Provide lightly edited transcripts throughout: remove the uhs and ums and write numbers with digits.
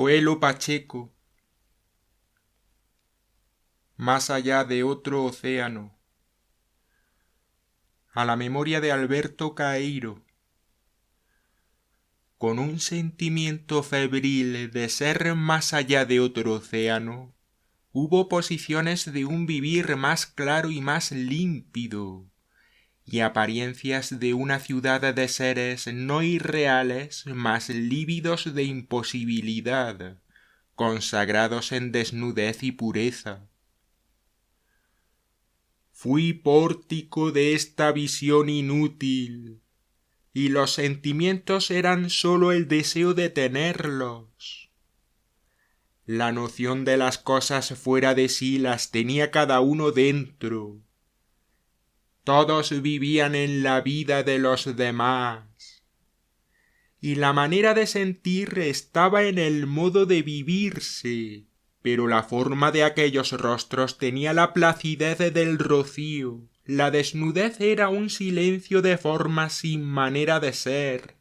Coelho Pacheco. Más allá de otro océano. A la memoria de Alberto Caeiro. Con un sentimiento febril de ser más allá de otro océano, hubo posiciones de un vivir más claro y más límpido, y apariencias de una ciudad de seres no irreales más lívidos de imposibilidad, consagrados en desnudez y pureza. Fui pórtico de esta visión inútil, y los sentimientos eran sólo el deseo de tenerlos. La noción de las cosas fuera de sí las tenía cada uno dentro. Todos vivían en la vida de los demás, y la manera de sentir estaba en el modo de vivirse, pero la forma de aquellos rostros tenía la placidez del rocío. La desnudez era un silencio de formas sin manera de ser,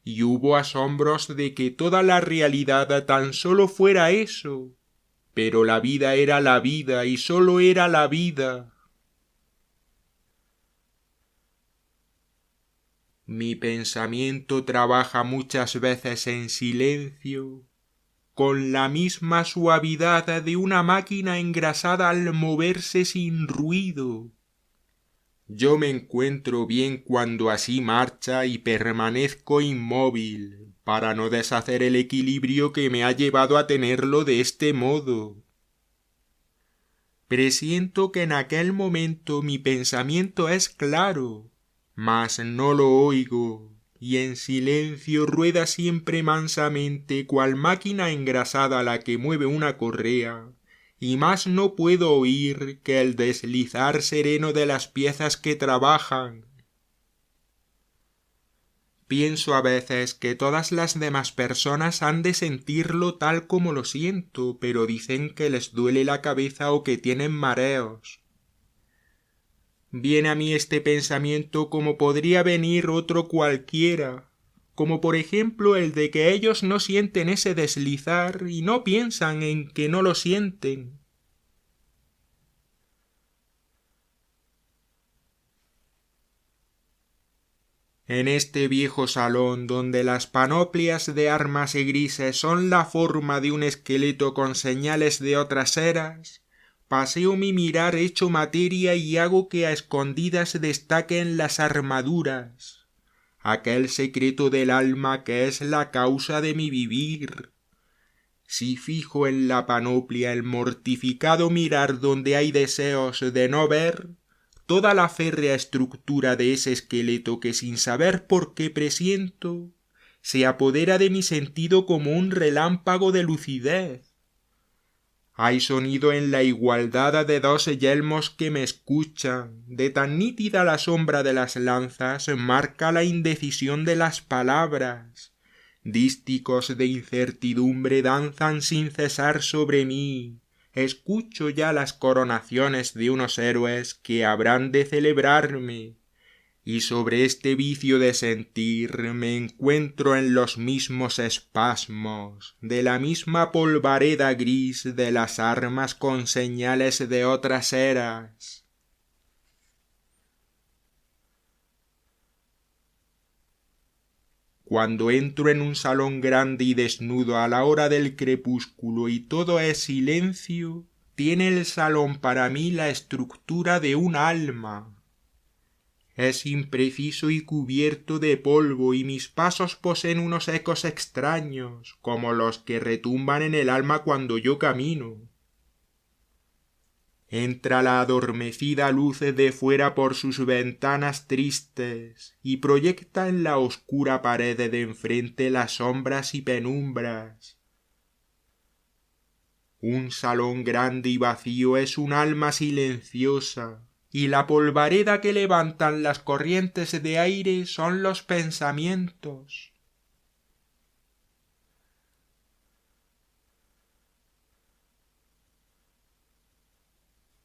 y hubo asombros de que toda la realidad tan solo fuera eso, pero la vida era la vida y sólo era la vida. Mi pensamiento trabaja muchas veces en silencio, con la misma suavidad de una máquina engrasada al moverse sin ruido. Yo me encuentro bien cuando así marcha y permanezco inmóvil, para no deshacer el equilibrio que me ha llevado a tenerlo de este modo. Presiento que en aquel momento mi pensamiento es claro, mas no lo oigo, y en silencio rueda siempre mansamente cual máquina engrasada la que mueve una correa, y más no puedo oír que el deslizar sereno de las piezas que trabajan. Pienso a veces que todas las demás personas han de sentirlo tal como lo siento, pero dicen que les duele la cabeza o que tienen mareos. Viene a mí este pensamiento como podría venir otro cualquiera, como por ejemplo el de que ellos no sienten ese deslizar y no piensan en que no lo sienten. En este viejo salón donde las panoplias de armas grises son la forma de un esqueleto con señales de otras eras, paseo mi mirar hecho materia y hago que a escondidas destaquen las armaduras, aquel secreto del alma que es la causa de mi vivir. Si fijo en la panoplia el mortificado mirar donde hay deseos de no ver, toda la férrea estructura de ese esqueleto que sin saber por qué presiento, se apodera de mi sentido como un relámpago de lucidez. Hay sonido en la igualdad de dos yelmos que me escuchan, de tan nítida la sombra de las lanzas marca la indecisión de las palabras. Dísticos de incertidumbre danzan sin cesar sobre mí. Escucho ya las coronaciones de unos héroes que habrán de celebrarme, y sobre este vicio de sentir me encuentro en los mismos espasmos, de la misma polvareda gris de las armas con señales de otras eras. Cuando entro en un salón grande y desnudo a la hora del crepúsculo y todo es silencio, tiene el salón para mí la estructura de un alma. Es impreciso y cubierto de polvo y mis pasos poseen unos ecos extraños, como los que retumban en el alma cuando yo camino. Entra la adormecida luz de fuera por sus ventanas tristes y proyecta en la oscura pared de enfrente las sombras y penumbras. Un salón grande y vacío es un alma silenciosa, y la polvareda que levantan las corrientes de aire son los pensamientos.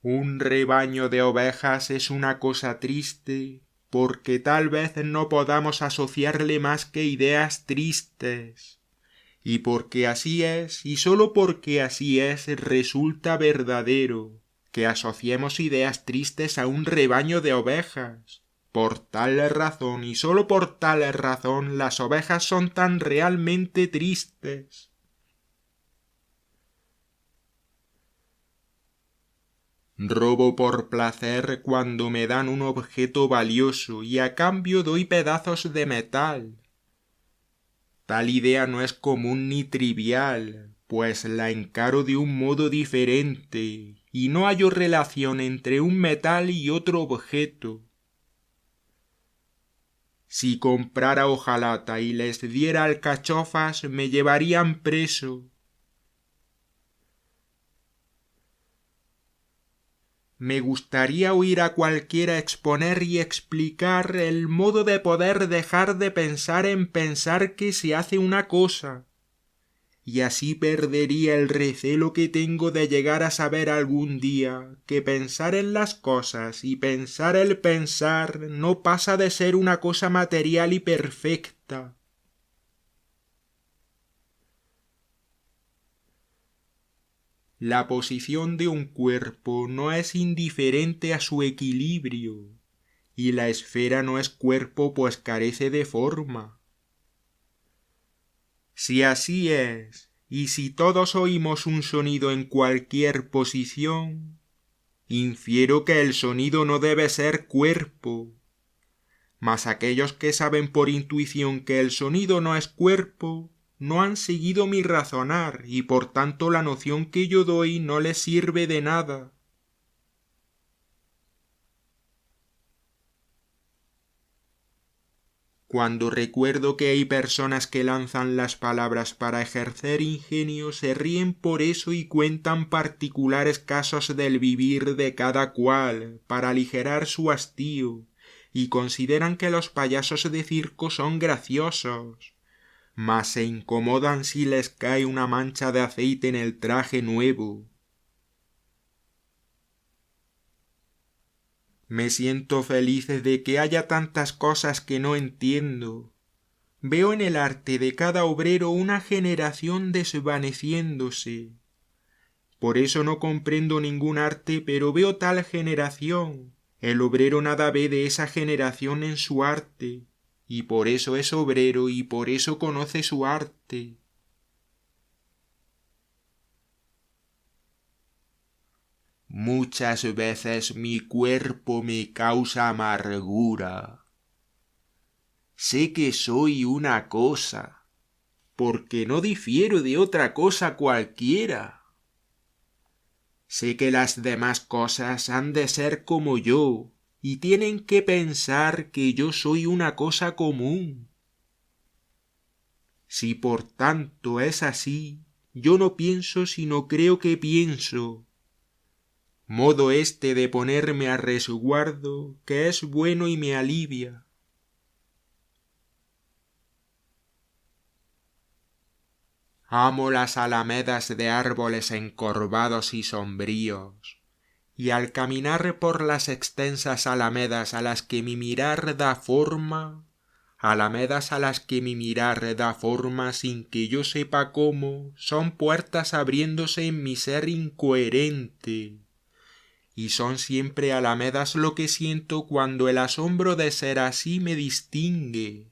Un rebaño de ovejas es una cosa triste, porque tal vez no podamos asociarle más que ideas tristes, Y porque así es, y sólo porque así es, resulta verdadero que asociemos ideas tristes a un rebaño de ovejas. Por tal razón, y sólo por tal razón, las ovejas son tan realmente tristes. Robo por placer cuando me dan un objeto valioso y a cambio doy pedazos de metal. Tal idea no es común ni trivial, pues la encaro de un modo diferente y no hallo relación entre un metal y otro objeto. Si comprara hojalata y les diera alcachofas, me llevarían preso. Me gustaría oír a cualquiera exponer y explicar el modo de poder dejar de pensar en pensar que se hace una cosa, y así perdería el recelo que tengo de llegar a saber algún día que pensar en las cosas y pensar el pensar no pasa de ser una cosa material y perfecta. La posición de un cuerpo no es indiferente a su equilibrio, y la esfera no es cuerpo pues carece de forma. Si así es, y si todos oímos un sonido en cualquier posición, infiero que el sonido no debe ser cuerpo. Mas aquellos que saben por intuición que el sonido no es cuerpo, no han seguido mi razonar y por tanto la noción que yo doy no les sirve de nada. Cuando recuerdo que hay personas que lanzan las palabras para ejercer ingenio, se ríen por eso y cuentan particulares casos del vivir de cada cual para aligerar su hastío, y consideran que los payasos de circo son graciosos, mas se incomodan si les cae una mancha de aceite en el traje nuevo. Me siento feliz de que haya tantas cosas que no entiendo. Veo en el arte de cada obrero una generación desvaneciéndose. Por eso no comprendo ningún arte, pero veo tal generación. El obrero nada ve de esa generación en su arte, y por eso es obrero y por eso conoce su arte. Muchas veces mi cuerpo me causa amargura. Sé que soy una cosa, porque no difiero de otra cosa cualquiera. Sé que las demás cosas han de ser como yo, y tienen que pensar que yo soy una cosa común. Si por tanto es así, yo no pienso sino creo que pienso. Modo este de ponerme a resguardo, que es bueno y me alivia. Amo las alamedas de árboles encorvados y sombríos, y al caminar por las extensas alamedas a las que mi mirar da forma, alamedas a las que mi mirar da forma sin que yo sepa cómo, son puertas abriéndose en mi ser incoherente, y son siempre alamedas lo que siento cuando el asombro de ser así me distingue.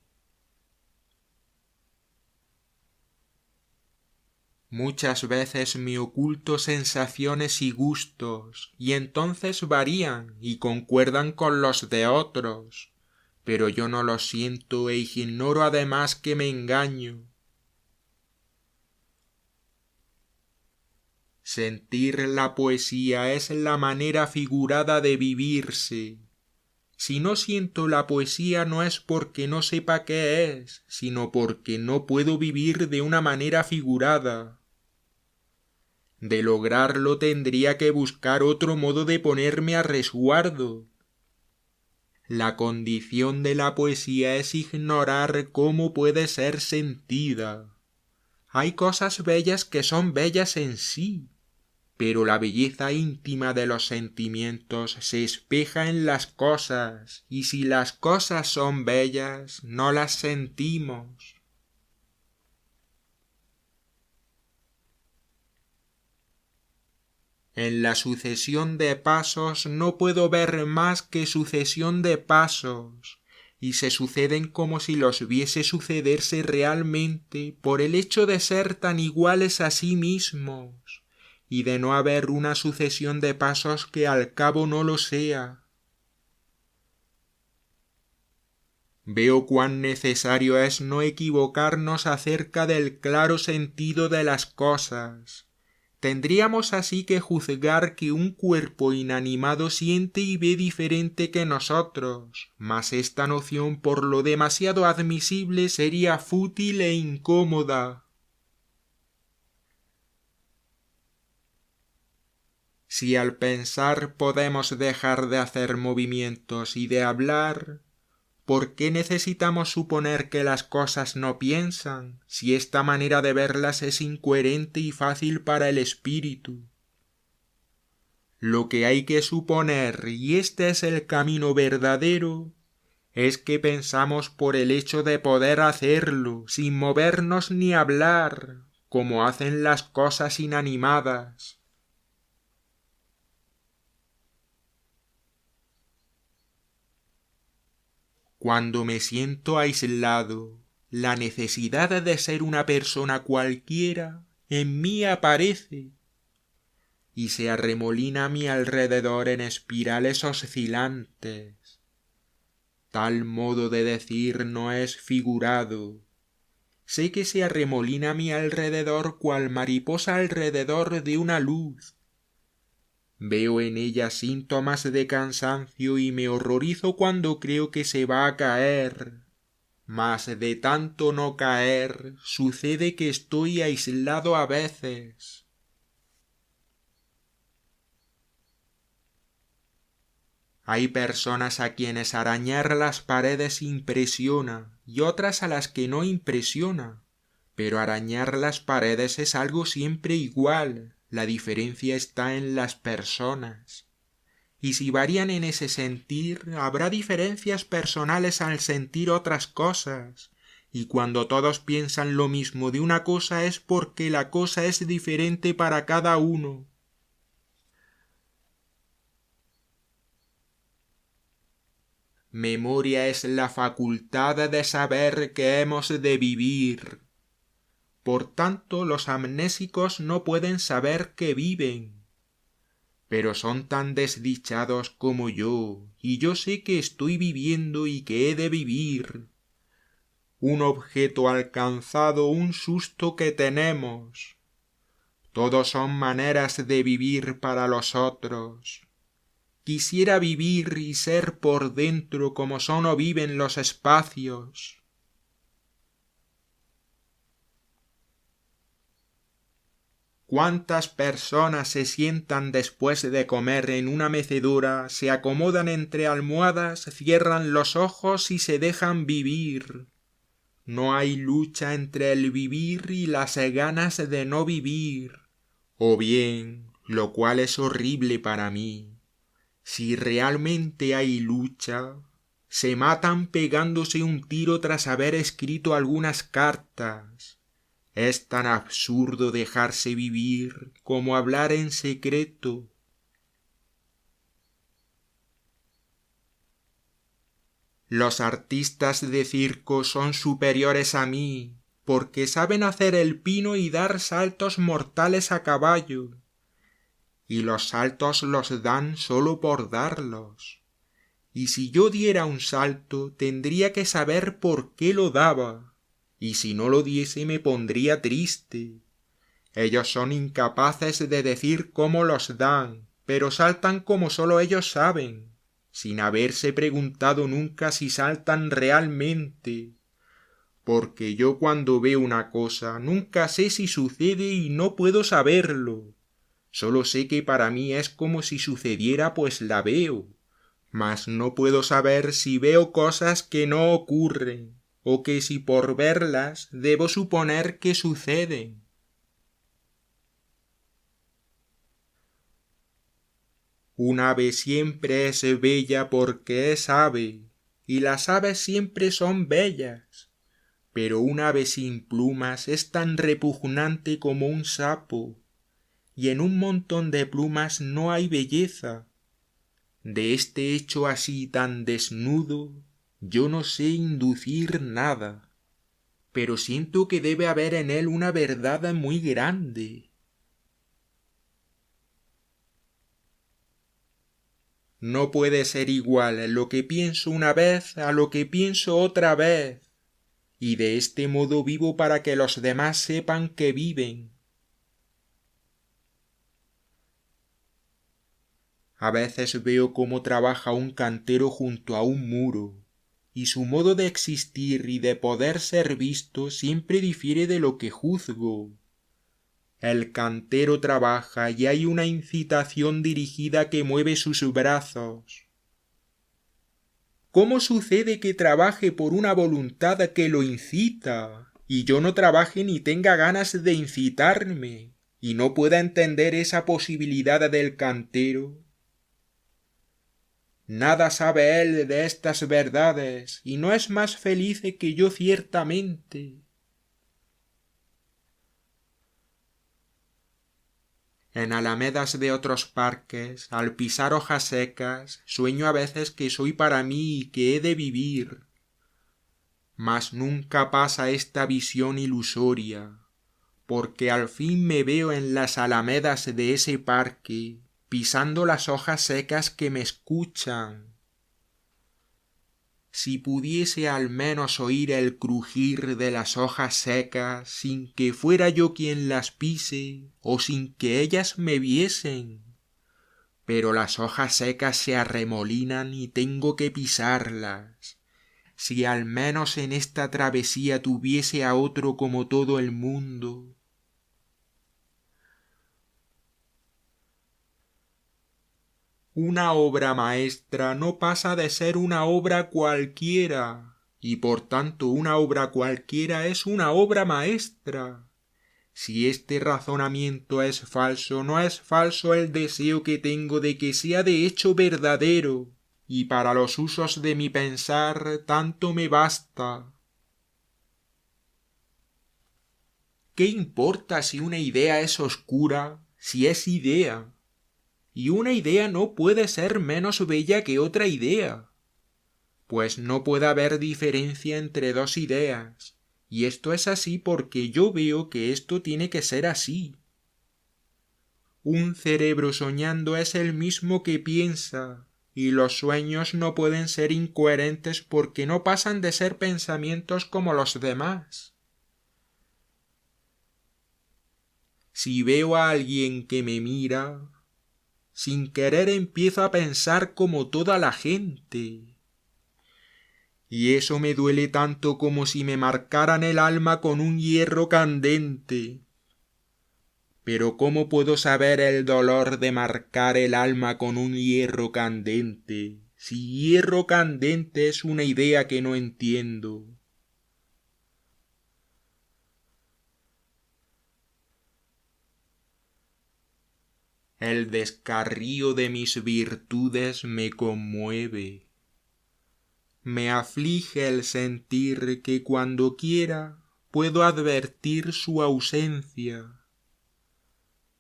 Muchas veces me oculto sensaciones y gustos, y entonces varían y concuerdan con los de otros, pero yo no los siento e ignoro además que me engaño. Sentir la poesía es la manera figurada de vivirse. Si no siento la poesía no es porque no sepa qué es, sino porque no puedo vivir de una manera figurada. De lograrlo tendría que buscar otro modo de ponerme a resguardo. La condición de la poesía es ignorar cómo puede ser sentida. Hay cosas bellas que son bellas en sí, pero la belleza íntima de los sentimientos se espeja en las cosas, y si las cosas son bellas, no las sentimos. En la sucesión de pasos no puedo ver más que sucesión de pasos, y se suceden como si los viese sucederse realmente por el hecho de ser tan iguales a sí mismos, y de no haber una sucesión de pasos que al cabo no lo sea. Veo cuán necesario es no equivocarnos acerca del claro sentido de las cosas. Tendríamos así que juzgar que un cuerpo inanimado siente y ve diferente que nosotros, mas esta noción por lo demasiado admisible sería fútil e incómoda. Si al pensar podemos dejar de hacer movimientos y de hablar, ¿por qué necesitamos suponer que las cosas no piensan, si esta manera de verlas es incoherente y fácil para el espíritu? Lo que hay que suponer, y este es el camino verdadero, es que pensamos por el hecho de poder hacerlo, sin movernos ni hablar, como hacen las cosas inanimadas. Cuando me siento aislado, la necesidad de ser una persona cualquiera en mí aparece y se arremolina a mi alrededor en espirales oscilantes. Tal modo de decir no es figurado. Sé que se arremolina a mi alrededor cual mariposa alrededor de una luz. Veo en ella síntomas de cansancio y me horrorizo cuando creo que se va a caer. Mas de tanto no caer, sucede que estoy aislado a veces. Hay personas a quienes arañar las paredes impresiona y otras a las que no impresiona, pero arañar las paredes es algo siempre igual, la diferencia está en las personas. Y si varían en ese sentir, habrá diferencias personales al sentir otras cosas, y cuando todos piensan lo mismo de una cosa es porque la cosa es diferente para cada uno. Memoria es la facultad de saber que hemos de vivir. Por tanto, los amnésicos no pueden saber que viven. Pero son tan desdichados como yo, y yo sé que estoy viviendo y que he de vivir. Un objeto alcanzado, un susto que tenemos. Todos son maneras de vivir para los otros. Quisiera vivir y ser por dentro como son o viven los espacios. ¿Cuántas personas se sientan después de comer en una mecedora, se acomodan entre almohadas, cierran los ojos y se dejan vivir? No hay lucha entre el vivir y las ganas de no vivir. O bien, lo cual es horrible para mí, si realmente hay lucha, se matan pegándose un tiro tras haber escrito algunas cartas. Es tan absurdo dejarse vivir como hablar en secreto. Los artistas de circo son superiores a mí, porque saben hacer el pino y dar saltos mortales a caballo, y los saltos los dan sólo por darlos. Y si yo diera un salto, tendría que saber por qué lo daba, y si no lo diese me pondría triste. Ellos son incapaces de decir cómo los dan, pero saltan como sólo ellos saben, sin haberse preguntado nunca si saltan realmente. Porque yo cuando veo una cosa nunca sé si sucede y no puedo saberlo. Sólo sé que para mí es como si sucediera pues la veo, mas no puedo saber si veo cosas que no ocurren, o que si por verlas debo suponer que suceden. Un ave siempre es bella porque es ave, y las aves siempre son bellas, pero un ave sin plumas es tan repugnante como un sapo. y en un montón de plumas no hay belleza. De este hecho así tan desnudo, yo no sé inducir nada, pero siento que debe haber en él una verdad muy grande. No puede ser igual lo que pienso una vez a lo que pienso otra vez, y de este modo vivo para que los demás sepan que viven. A veces veo cómo trabaja un cantero junto a un muro, y su modo de existir y de poder ser visto siempre difiere de lo que juzgo. El cantero trabaja y hay una incitación dirigida que mueve sus brazos. ¿Cómo sucede que trabaje por una voluntad que lo incita, y yo no trabaje ni tenga ganas de incitarme, y no pueda entender esa posibilidad del cantero? Nada sabe él de estas verdades, y no es más feliz que yo ciertamente. En alamedas de otros parques, al pisar hojas secas, sueño a veces que soy para mí y que he de vivir. Mas nunca pasa esta visión ilusoria, porque al fin me veo en las alamedas de ese parque, pisando las hojas secas que me escuchan. Si pudiese al menos oír el crujir de las hojas secas sin que fuera yo quien las pise o sin que ellas me viesen. Pero las hojas secas se arremolinan y tengo que pisarlas. Si al menos en esta travesía tuviese a otro como todo el mundo. Una obra maestra no pasa de ser una obra cualquiera, y por tanto una obra cualquiera es una obra maestra. Si este razonamiento es falso, no es falso el deseo que tengo de que sea de hecho verdadero, y para los usos de mi pensar tanto me basta. ¿Qué importa si una idea es oscura, si es idea? Y una idea no puede ser menos bella que otra idea, pues no puede haber diferencia entre dos ideas, y esto es así porque yo veo que esto tiene que ser así. Un cerebro soñando es el mismo que piensa, y los sueños no pueden ser incoherentes porque no pasan de ser pensamientos como los demás. Si veo a alguien que me mira, sin querer empiezo a pensar como toda la gente. Y eso me duele tanto como si me marcaran el alma con un hierro candente. Pero ¿cómo puedo saber el dolor de marcar el alma con un hierro candente, si hierro candente es una idea que no entiendo? El descarrío de mis virtudes me conmueve. Me aflige el sentir que cuando quiera puedo advertir su ausencia.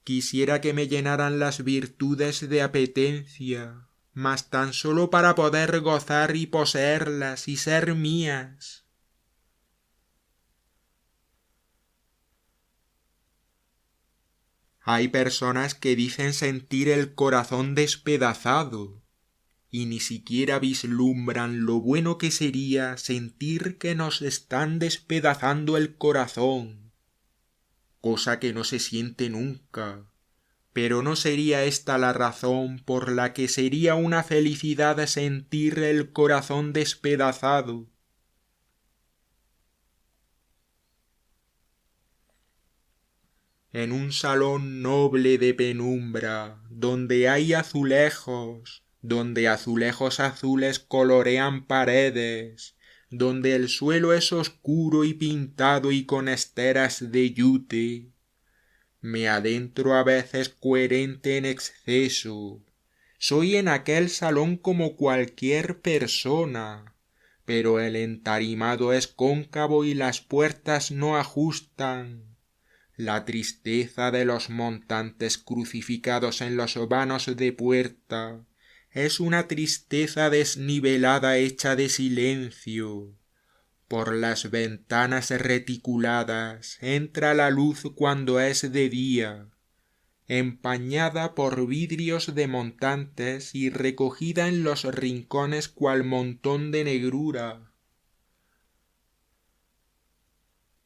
Quisiera que me llenaran las virtudes de apetencia, mas tan solo para poder gozar y poseerlas y ser mías. Hay personas que dicen sentir el corazón despedazado, y ni siquiera vislumbran lo bueno que sería sentir que nos están despedazando el corazón, cosa que no se siente nunca. Pero no sería esta la razón por la que sería una felicidad sentir el corazón despedazado. En un salón noble de penumbra, donde hay azulejos, donde azulejos azules colorean paredes, donde el suelo es oscuro y pintado y con esteras de yute, me adentro a veces coherente en exceso. Soy en aquel salón como cualquier persona, pero el entarimado es cóncavo y las puertas no ajustan. La tristeza de los montantes crucificados en los vanos de puerta es una tristeza desnivelada hecha de silencio. Por las ventanas reticuladas entra la luz cuando es de día, empañada por vidrios de montantes y recogida en los rincones cual montón de negrura.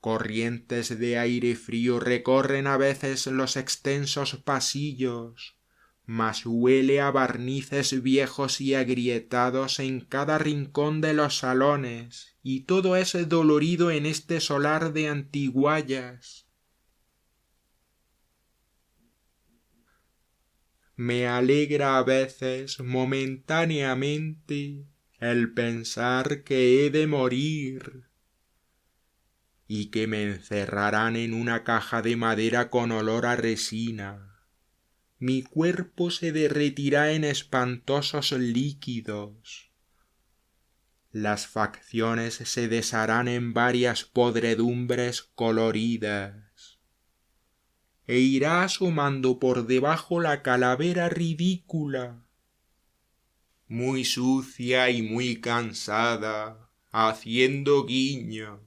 Corrientes de aire frío recorren a veces los extensos pasillos, mas huele a barnices viejos y agrietados en cada rincón de los salones, y todo es dolorido en este solar de antiguallas. Me alegra a veces momentáneamente el pensar que he de morir y que me encerrarán en una caja de madera con olor a resina. Mi cuerpo se derretirá en espantosos líquidos. Las facciones se desharán en varias podredumbres coloridas. E irá asomando por debajo la calavera ridícula, muy sucia y muy cansada, haciendo guiños.